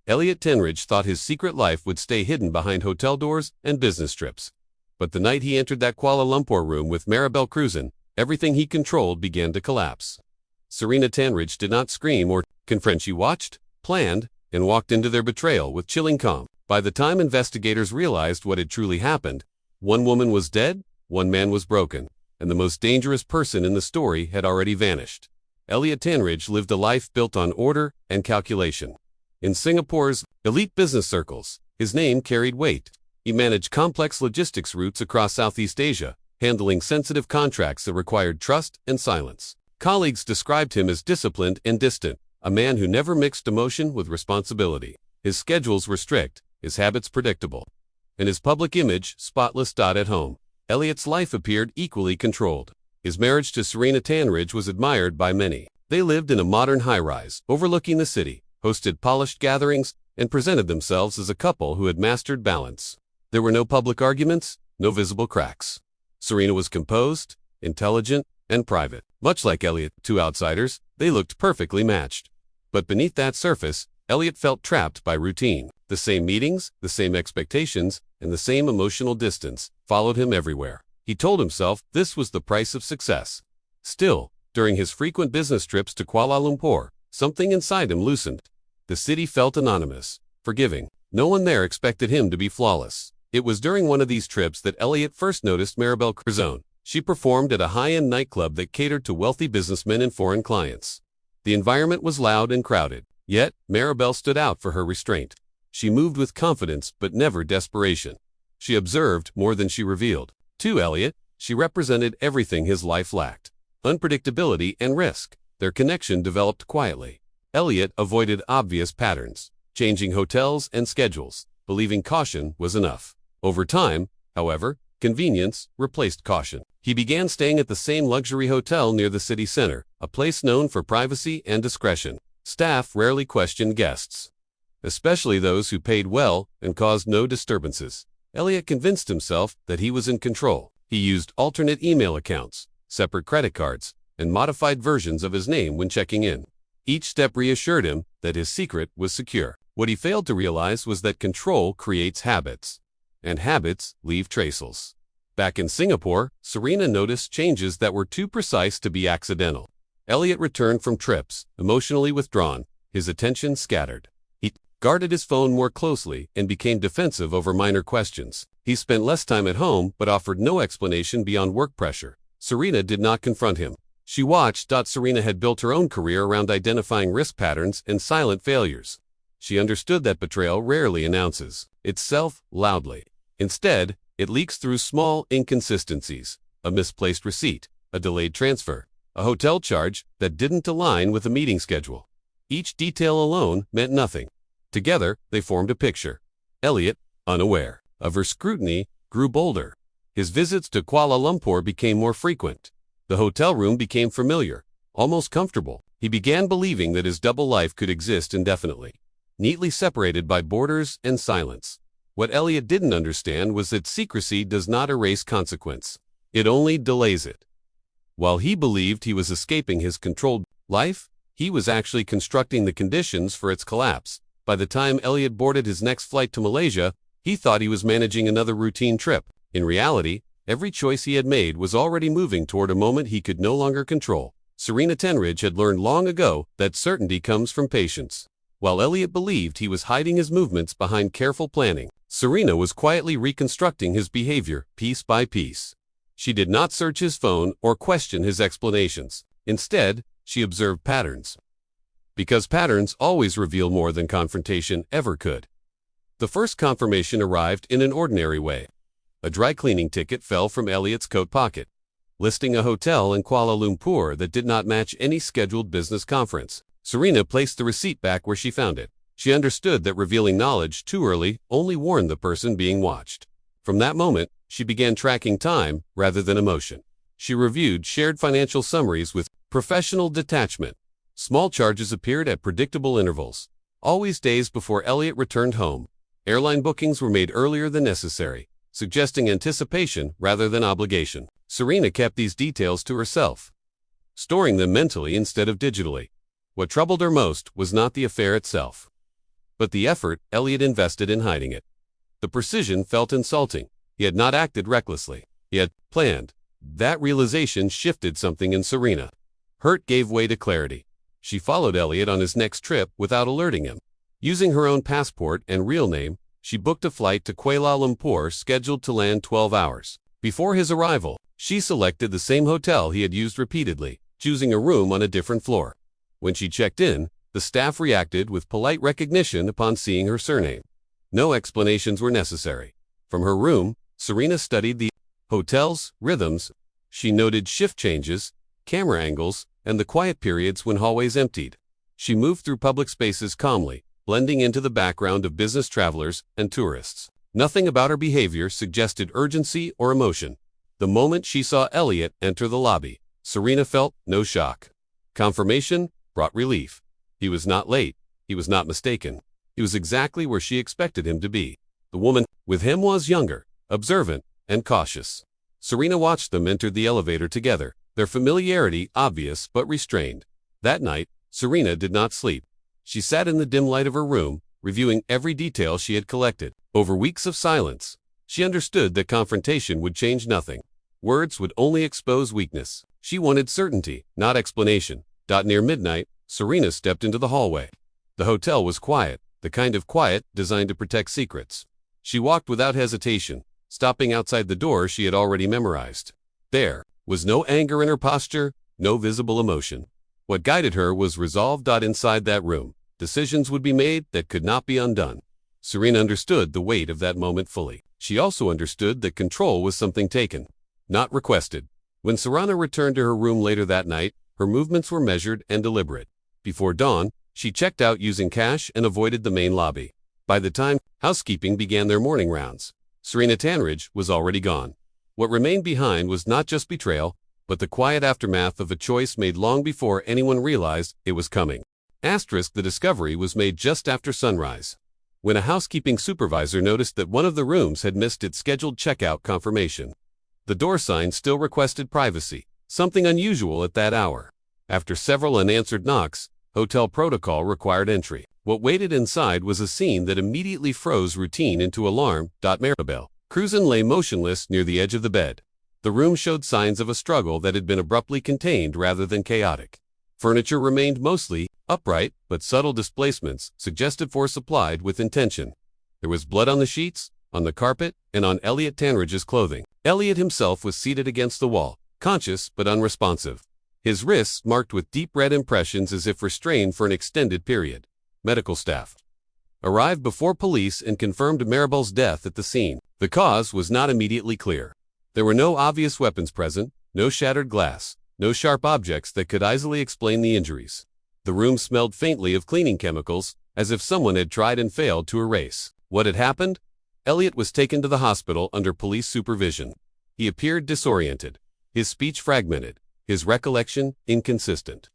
Elliot Tenridge thought his secret life would stay hidden behind hotel doors and business trips. But the night he entered that Kuala Lumpur room with Maribel Cruzan, everything he controlled began to collapse. Serena Tenridge did not scream or confront. She watched, planned, and walked into their betrayal with chilling calm. By the time investigators realized what had truly happened, one woman was dead, one man was broken, and the most dangerous person in the story had already vanished. Elliot Tenridge lived a life built on order and calculation. In Singapore's elite business circles, his name carried weight. He managed complex logistics routes across Southeast Asia, handling sensitive contracts that required trust and silence. Colleagues described him as disciplined and distant, a man who never mixed emotion with responsibility. His schedules were strict, his habits predictable, and his public image spotless. At home, Elliot's life appeared equally controlled. His marriage to Serena Tenridge was admired by many. They lived in a modern high-rise, overlooking the city, hosted polished gatherings, and presented themselves as a couple who had mastered balance. There were no public arguments, no visible cracks. Serena was composed, intelligent, and private. Much like Elliot, two outsiders, they looked perfectly matched. But beneath that surface, Elliot felt trapped by routine. The same meetings, the same expectations, and the same emotional distance followed him everywhere. He told himself this was the price of success. Still, during his frequent business trips to Kuala Lumpur, something inside him loosened. The city felt anonymous, forgiving. No one there expected him to be flawless. It was during one of these trips that Elliot first noticed Maribel Cruzan. She performed at a high-end nightclub that catered to wealthy businessmen and foreign clients. The environment was loud and crowded, yet Maribel stood out for her restraint. She moved with confidence but never desperation. She observed more than she revealed. To Elliot, she represented everything his life lacked: unpredictability and risk. Their connection developed quietly. Elliot avoided obvious patterns, changing hotels and schedules, believing caution was enough. Over time, however, convenience replaced caution. He began staying at the same luxury hotel near the city center, a place known for privacy and discretion. Staff rarely questioned guests, especially those who paid well and caused no disturbances. Elliot convinced himself that he was in control. He used alternate email accounts, separate credit cards, and modified versions of his name when checking in. Each step reassured him that his secret was secure. What he failed to realize was that control creates habits, and habits leave traces. Back in Singapore, Serena noticed changes that were too precise to be accidental. Elliot returned from trips, emotionally withdrawn, his attention scattered. He guarded his phone more closely and became defensive over minor questions. He spent less time at home but offered no explanation beyond work pressure. Serena did not confront him. She watched. Serena had built her own career around identifying risk patterns and silent failures. She understood that betrayal rarely announces itself loudly. Instead, it leaks through small inconsistencies: a misplaced receipt, a delayed transfer, a hotel charge that didn't align with a meeting schedule. Each detail alone meant nothing. Together, they formed a picture. Elliot, unaware of her scrutiny, grew bolder. His visits to Kuala Lumpur became more frequent. The hotel room became familiar, almost comfortable. He began believing that his double life could exist indefinitely, neatly separated by borders and silence. What Elliot didn't understand was that secrecy does not erase consequence. It only delays it. While he believed he was escaping his controlled life, he was actually constructing the conditions for its collapse. By the time Elliot boarded his next flight to Malaysia, he thought he was managing another routine trip. In reality, every choice he had made was already moving toward a moment he could no longer control. Serena Tenridge had learned long ago that certainty comes from patience. While Elliot believed he was hiding his movements behind careful planning, Serena was quietly reconstructing his behavior piece by piece. She did not search his phone or question his explanations. Instead, she observed patterns. Because patterns always reveal more than confrontation ever could. The first confirmation arrived in an ordinary way. A dry cleaning ticket fell from Elliot's coat pocket, listing a hotel in Kuala Lumpur that did not match any scheduled business conference. Serena placed the receipt back where she found it. She understood that revealing knowledge too early only warned the person being watched. From that moment, she began tracking time rather than emotion. She reviewed shared financial summaries with professional detachment. Small charges appeared at predictable intervals, always days before Elliot returned home. Airline bookings were made earlier than necessary, suggesting anticipation rather than obligation. Serena kept these details to herself, storing them mentally instead of digitally. What troubled her most was not the affair itself. But the effort Elliot invested in hiding it. The precision felt insulting. He had not acted recklessly. He had planned. That realization shifted something in Serena. Hurt gave way to clarity. She followed Elliot on his next trip without alerting him. Using her own passport and real name, she booked a flight to Kuala Lumpur scheduled to land 12 hours. Before his arrival, she selected the same hotel he had used repeatedly, choosing a room on a different floor. When she checked in, the staff reacted with polite recognition upon seeing her surname. No explanations were necessary. From her room, Serena studied the hotel's rhythms. She noted shift changes, camera angles, and the quiet periods when hallways emptied. She moved through public spaces calmly, blending into the background of business travelers and tourists. Nothing about her behavior suggested urgency or emotion. The moment she saw Elliot enter the lobby, Serena felt no shock. Confirmation brought relief. He was not late. He was not mistaken. He was exactly where she expected him to be. The woman with him was younger, observant, and cautious. Serena watched them enter the elevator together, their familiarity obvious but restrained. That night, Serena did not sleep. She sat in the dim light of her room, reviewing every detail she had collected. Over weeks of silence, she understood that confrontation would change nothing. Words would only expose weakness. She wanted certainty, not explanation. Near midnight, Serena stepped into the hallway. The hotel was quiet, the kind of quiet designed to protect secrets. She walked without hesitation, stopping outside the door she had already memorized. There was no anger in her posture, no visible emotion. What guided her was resolve. Inside that room, decisions would be made that could not be undone. Serena understood the weight of that moment fully. She also understood that control was something taken, not requested. When Serena returned to her room later that night, her movements were measured and deliberate. Before dawn, she checked out using cash and avoided the main lobby. By the time housekeeping began their morning rounds, Serena Tanridge was already gone. What remained behind was not just betrayal, but the quiet aftermath of a choice made long before anyone realized it was coming. The discovery was made just after sunrise, when a housekeeping supervisor noticed that one of the rooms had missed its scheduled checkout confirmation. The door sign still requested privacy, something unusual at that hour. After several unanswered knocks, hotel protocol required entry. What waited inside was a scene that immediately froze routine into alarm. Maribel Cruzan lay motionless near the edge of the bed. The room showed signs of a struggle that had been abruptly contained rather than chaotic. Furniture remained mostly upright, but subtle displacements, suggestive force applied with intention. There was blood on the sheets, on the carpet, and on Elliot Tanridge's clothing. Elliot himself was seated against the wall, conscious but unresponsive. His wrists marked with deep red impressions as if restrained for an extended period. Medical staff arrived before police and confirmed Maribel's death at the scene. The cause was not immediately clear. There were no obvious weapons present, no shattered glass, no sharp objects that could easily explain the injuries. The room smelled faintly of cleaning chemicals, as if someone had tried and failed to erase what had happened. Elliot was taken to the hospital under police supervision. He appeared disoriented, his speech fragmented, his recollection inconsistent.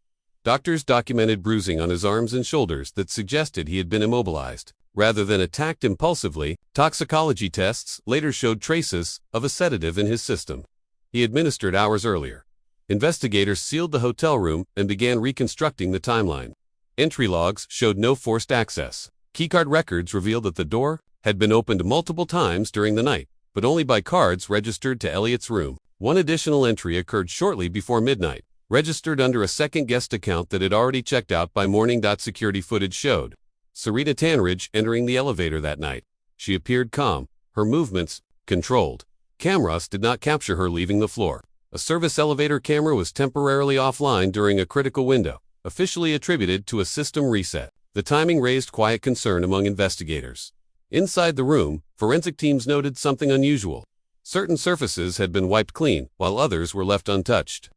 Doctors documented bruising on his arms and shoulders that suggested he had been immobilized, rather than attacked impulsively. Toxicology tests later showed traces of a sedative in his system. He administered hours earlier. Investigators sealed the hotel room and began reconstructing the timeline. Entry logs showed no forced access. Keycard records revealed that the door had been opened multiple times during the night, but only by cards registered to Elliot's room. One additional entry occurred shortly before midnight, registered under a second guest account that had already checked out by morning. Security footage showed Serena Tanridge entering the elevator that night. She appeared calm, her movements controlled. Cameras did not capture her leaving the floor. A service elevator camera was temporarily offline during a critical window, officially attributed to a system reset. The timing raised quiet concern among investigators. Inside the room, forensic teams noted something unusual. Certain surfaces had been wiped clean, while others were left untouched.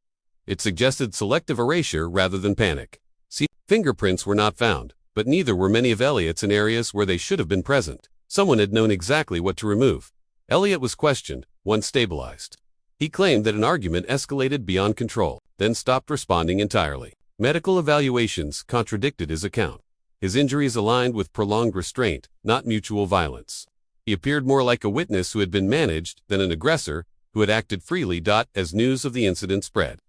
It suggested selective erasure rather than panic. Fingerprints were not found, but neither were many of Elliot's in areas where they should have been present. Someone had known exactly what to remove. Elliot was questioned, once stabilized. He claimed that an argument escalated beyond control, then stopped responding entirely. Medical evaluations contradicted his account. His injuries aligned with prolonged restraint, not mutual violence. He appeared more like a witness who had been managed than an aggressor who had acted freely. As news of the incident spread,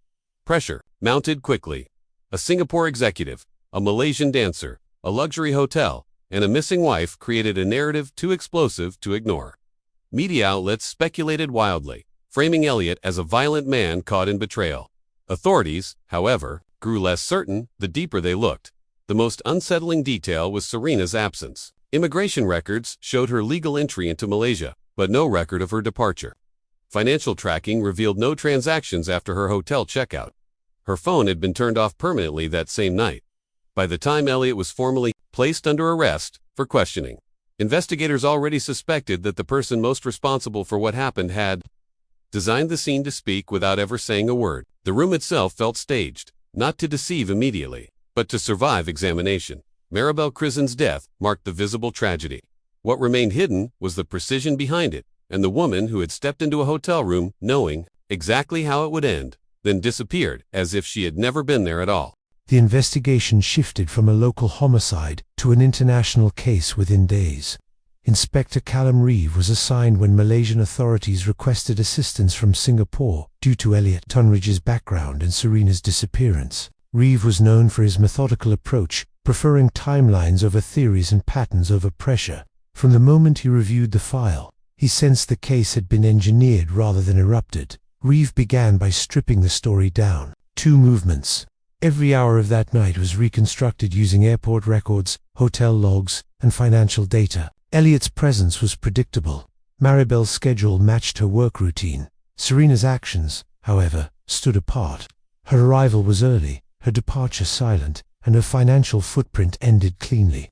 pressure mounted quickly. A Singapore executive, a Malaysian dancer, a luxury hotel, and a missing wife created a narrative too explosive to ignore. Media outlets speculated wildly, framing Elliot as a violent man caught in betrayal. Authorities, however, grew less certain the deeper they looked. The most unsettling detail was Serena's absence. Immigration records showed her legal entry into Malaysia, but no record of her departure. Financial tracking revealed no transactions after her hotel checkout. Her phone had been turned off permanently that same night. By the time Elliot was formally placed under arrest for questioning, investigators already suspected that the person most responsible for what happened had designed the scene to speak without ever saying a word. The room itself felt staged, not to deceive immediately, but to survive examination. Maribel Crisen's death marked the visible tragedy. What remained hidden was the precision behind it, and the woman who had stepped into a hotel room knowing exactly how it would end, then disappeared as if she had never been there at all. The investigation shifted from a local homicide to an international case within days. Inspector Callum Reeve was assigned when Malaysian authorities requested assistance from Singapore due to Elliot Tunridge's background and Serena's disappearance. Reeve was known for his methodical approach, preferring timelines over theories and patterns over pressure. From the moment he reviewed the file, he sensed the case had been engineered rather than erupted. Reeve began by stripping the story down. 2 movements. Every hour of that night was reconstructed using airport records, hotel logs, and financial data. Elliot's presence was predictable. Maribel's schedule matched her work routine. Serena's actions, however, stood apart. Her arrival was early, her departure silent, and her financial footprint ended cleanly.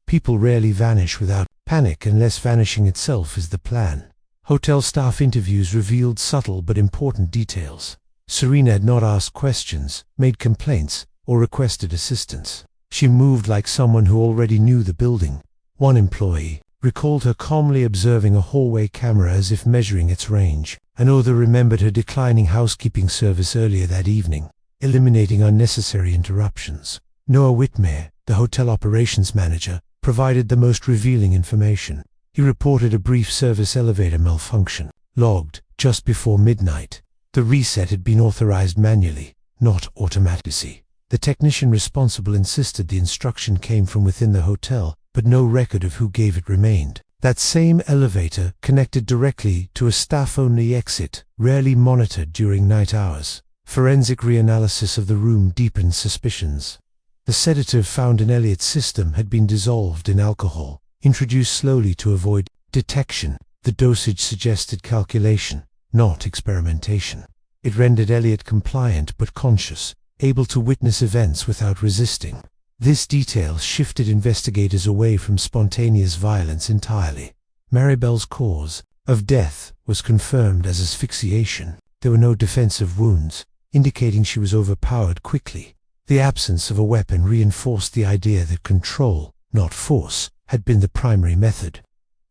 People rarely vanish without panic unless vanishing itself is the plan. Hotel staff interviews revealed subtle but important details. Serena had not asked questions, made complaints, or requested assistance. She moved like someone who already knew the building. One employee recalled her calmly observing a hallway camera as if measuring its range. Another remembered her declining housekeeping service earlier that evening, eliminating unnecessary interruptions. Noah Whitmere, the hotel operations manager, provided the most revealing information. He reported a brief service elevator malfunction, logged just before midnight. The reset had been authorized manually, not automatically. The technician responsible insisted the instruction came from within the hotel, but no record of who gave it remained. That same elevator connected directly to a staff-only exit, rarely monitored during night hours. Forensic reanalysis of the room deepened suspicions. The sedative found in Elliot's system had been dissolved in alcohol, introduced slowly to avoid detection. The dosage suggested calculation, not experimentation. It rendered Elliot compliant but conscious, able to witness events without resisting. This detail shifted investigators away from spontaneous violence entirely. Maribel's cause of death was confirmed as asphyxiation. There were no defensive wounds, indicating she was overpowered quickly. The absence of a weapon reinforced the idea that control, not force, had been the primary method.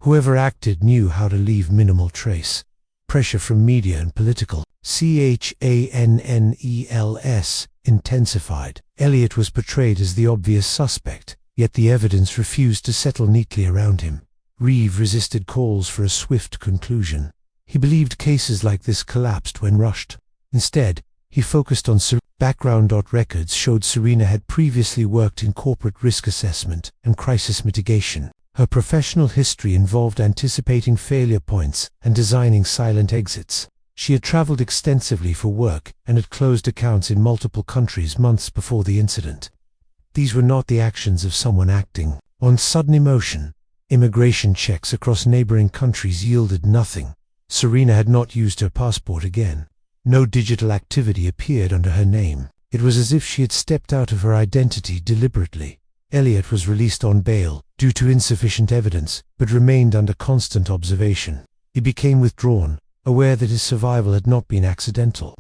Whoever acted knew how to leave minimal trace. Pressure from media and political channels intensified. Elliot was portrayed as the obvious suspect, yet the evidence refused to settle neatly around him. Reeve resisted calls for a swift conclusion. He believed cases like this collapsed when rushed. Instead, he focused on background. Records showed Serena had previously worked in corporate risk assessment and crisis mitigation. Her professional history involved anticipating failure points and designing silent exits. She had traveled extensively for work and had closed accounts in multiple countries months before the incident. These were not the actions of someone acting on sudden emotion. Immigration checks across neighboring countries yielded nothing. Serena had not used her passport again. No digital activity appeared under her name. It was as if she had stepped out of her identity deliberately. Elliot was released on bail due to insufficient evidence, but remained under constant observation. He became withdrawn, aware that his survival had not been accidental.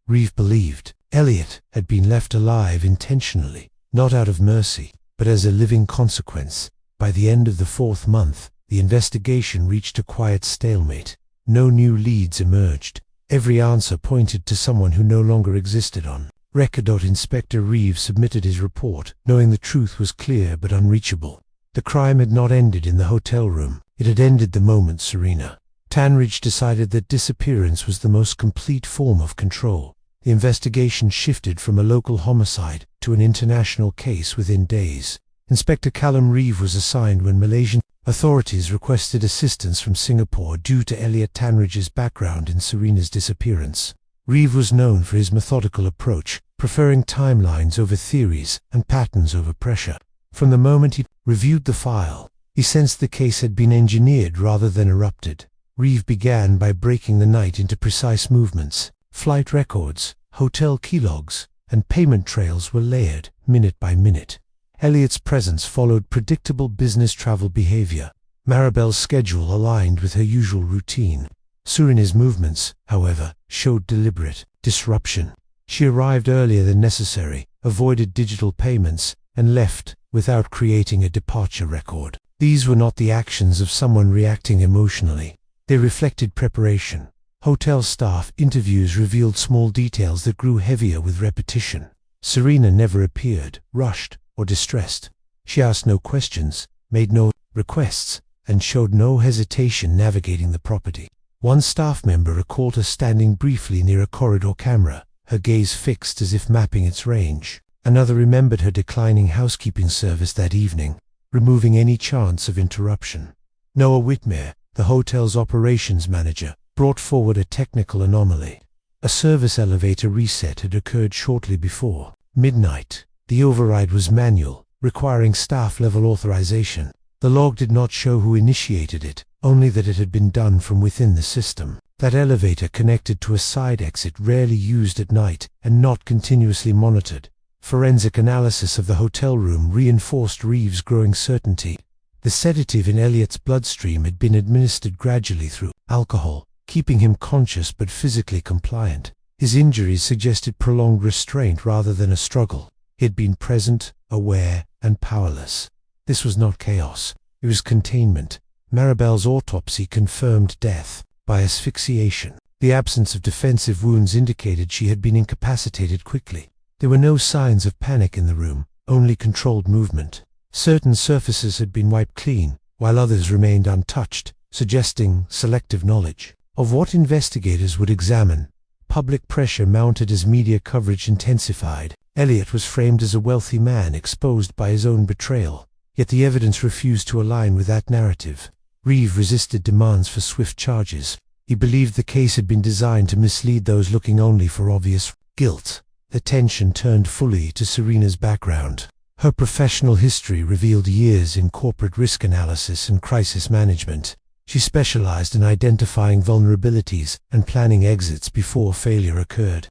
Reeve believed Elliot had been left alive intentionally, not out of mercy, but as a living consequence. By the end of the 4th month, the investigation reached a quiet stalemate. No new leads emerged. Every answer pointed to someone who no longer existed on record. Inspector Reeve submitted his report, knowing the truth was clear but unreachable. The crime had not ended in the hotel room. It had ended the moment Serena Tunridge decided that disappearance was the most complete form of control. The investigation shifted from a local homicide to an international case within days. Inspector Callum Reeve was assigned when Malaysian authorities requested assistance from Singapore due to Elliot Tanridge's background in Serena's disappearance. Reeve was known for his methodical approach, preferring timelines over theories and patterns over pressure. From the moment he reviewed the file, he sensed the case had been engineered rather than erupted. Reeve began by breaking the night into precise movements. Flight records, hotel key logs, and payment trails were layered, minute by minute. Elliot's presence followed predictable business travel behavior. Maribel's schedule aligned with her usual routine. Serena's movements, however, showed deliberate disruption. She arrived earlier than necessary, avoided digital payments, and left without creating a departure record. These were not the actions of someone reacting emotionally. They reflected preparation. Hotel staff interviews revealed small details that grew heavier with repetition. Serena never appeared rushed or distressed. She asked no questions, made no requests, and showed no hesitation navigating the property. One staff member recalled her standing briefly near a corridor camera, her gaze fixed as if mapping its range. Another remembered her declining housekeeping service that evening, removing any chance of interruption. Noah Whitmere, the hotel's operations manager, brought forward a technical anomaly. A service elevator reset had occurred shortly before midnight. The override was manual, requiring staff-level authorization. The log did not show who initiated it, only that it had been done from within the system. That elevator connected to a side exit rarely used at night and not continuously monitored. Forensic analysis of the hotel room reinforced Reeve's growing certainty. The sedative in Elliot's bloodstream had been administered gradually through alcohol, keeping him conscious but physically compliant. His injuries suggested prolonged restraint rather than a struggle. He had been present, aware, and powerless. This was not chaos. It was containment. Maribel's autopsy confirmed death by asphyxiation. The absence of defensive wounds indicated she had been incapacitated quickly. There were no signs of panic in the room, only controlled movement. Certain surfaces had been wiped clean, while others remained untouched, suggesting selective knowledge of what investigators would examine. Public pressure mounted as media coverage intensified. Elliot was framed as a wealthy man exposed by his own betrayal, yet the evidence refused to align with that narrative. Reeve resisted demands for swift charges. He believed the case had been designed to mislead those looking only for obvious guilt. The tension turned fully to Serena's background. Her professional history revealed years in corporate risk analysis and crisis management. She specialized in identifying vulnerabilities and planning exits before failure occurred.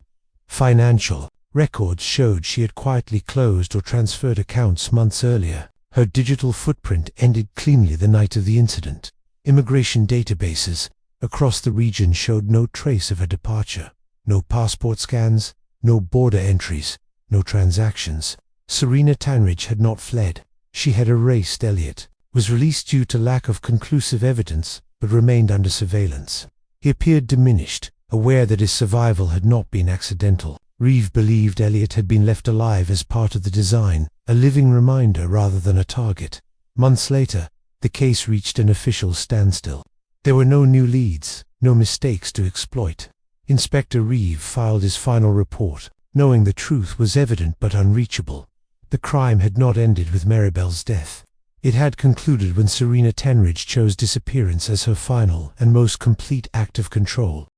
Financial records showed she had quietly closed or transferred accounts months earlier. Her digital footprint ended cleanly the night of the incident. Immigration databases across the region showed no trace of her departure. No passport scans, no border entries, no transactions. Serena Tanridge had not fled. She had erased Elliot, was released due to lack of conclusive evidence, but remained under surveillance. He appeared diminished, aware that his survival had not been accidental. Reeve believed Elliot had been left alive as part of the design, a living reminder rather than a target. Months later, the case reached an official standstill. There were no new leads, no mistakes to exploit. Inspector Reeve filed his final report, knowing the truth was evident but unreachable. The crime had not ended with Maribel's death. It had concluded when Serena Tanridge chose disappearance as her final and most complete act of control.